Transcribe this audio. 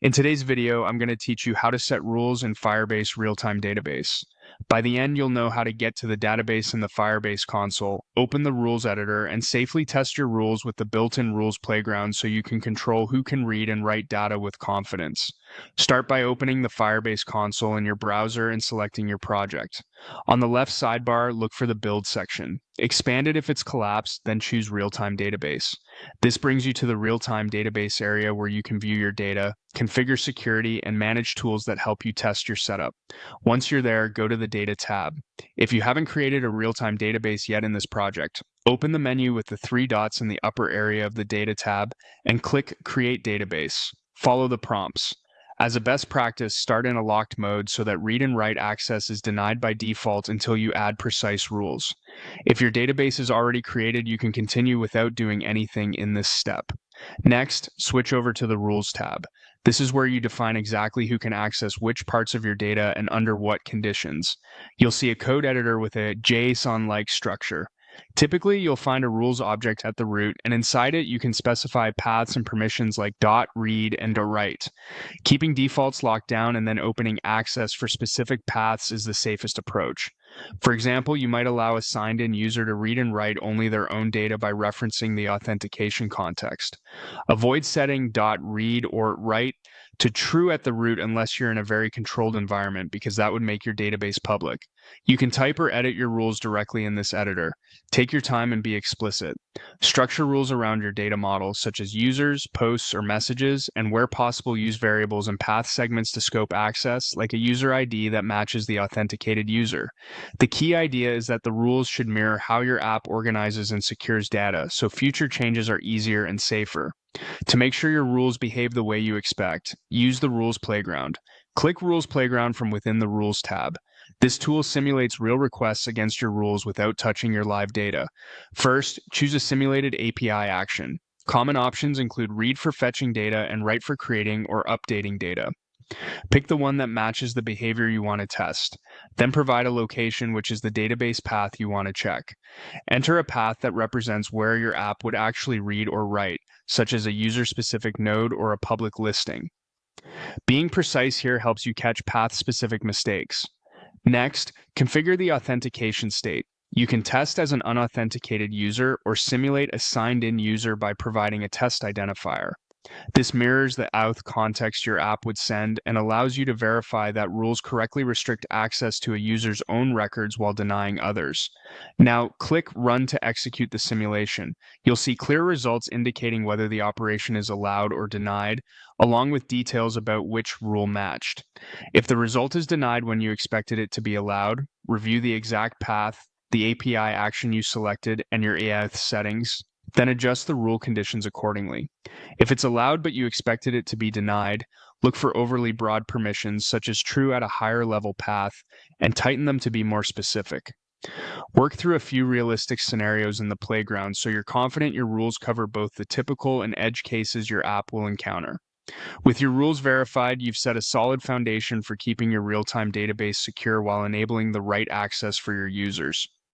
In today's video, I'm going to teach you how to set rules in Firebase Realtime Database. By the end, you'll know how to get to the database in the Firebase console, open the rules editor, and safely test your rules with the built-in rules playground so you can control who can read and write data with confidence. Start by opening the Firebase console in your browser and selecting your project. On the left sidebar, look for the Build section. Expand it if it's collapsed, then choose Realtime Database. This brings you to the Realtime Database area where you can view your data, configure security, and manage tools that help you test your setup. Once you're there, go to the Data tab. If you haven't created a real-time database yet in this project, open the menu with the three dots in the upper area of the Data tab and click Create Database. Follow the prompts. As a best practice, start in a locked mode so that read and write access is denied by default until you add precise rules. If your database is already created, you can continue without doing anything in this step. Next, switch over to the Rules tab. This is where you define exactly who can access which parts of your data and under what conditions. You'll see a code editor with a JSON-like structure. Typically, you'll find a rules object at the root, and inside it, you can specify paths and permissions like .read and .write. Keeping defaults locked down and then opening access for specific paths is the safest approach. For example, you might allow a signed-in user to read and write only their own data by referencing the authentication context. Avoid setting .read or write to true at the root unless you're in a very controlled environment, because that would make your database public. You can type or edit your rules directly in this editor. Take your time and be explicit. Structure rules around your data model, such as users, posts, or messages, and where possible, use variables and path segments to scope access, like a user ID that matches the authenticated user. The key idea is that the rules should mirror how your app organizes and secures data, so future changes are easier and safer. To make sure your rules behave the way you expect, use the Rules Playground. Click Rules Playground from within the Rules tab. This tool simulates real requests against your rules without touching your live data. First, choose a simulated API action. Common options include read for fetching data and write for creating or updating data. Pick the one that matches the behavior you want to test. Then provide a location, which is the database path you want to check. Enter a path that represents where your app would actually read or write, such as a user-specific node or a public listing. Being precise here helps you catch path-specific mistakes. Next, configure the authentication state. You can test as an unauthenticated user or simulate a signed-in user by providing a test identifier. This mirrors the auth context your app would send and allows you to verify that rules correctly restrict access to a user's own records while denying others. Now, click Run to execute the simulation. You'll see clear results indicating whether the operation is allowed or denied, along with details about which rule matched. If the result is denied when you expected it to be allowed, review the exact path, the API action you selected, and your auth settings. Then adjust the rule conditions accordingly. If it's allowed but you expected it to be denied, look for overly broad permissions such as true at a higher level path and tighten them to be more specific. Work through a few realistic scenarios in the playground so you're confident your rules cover both the typical and edge cases your app will encounter. With your rules verified, you've set a solid foundation for keeping your real-time database secure while enabling the right access for your users.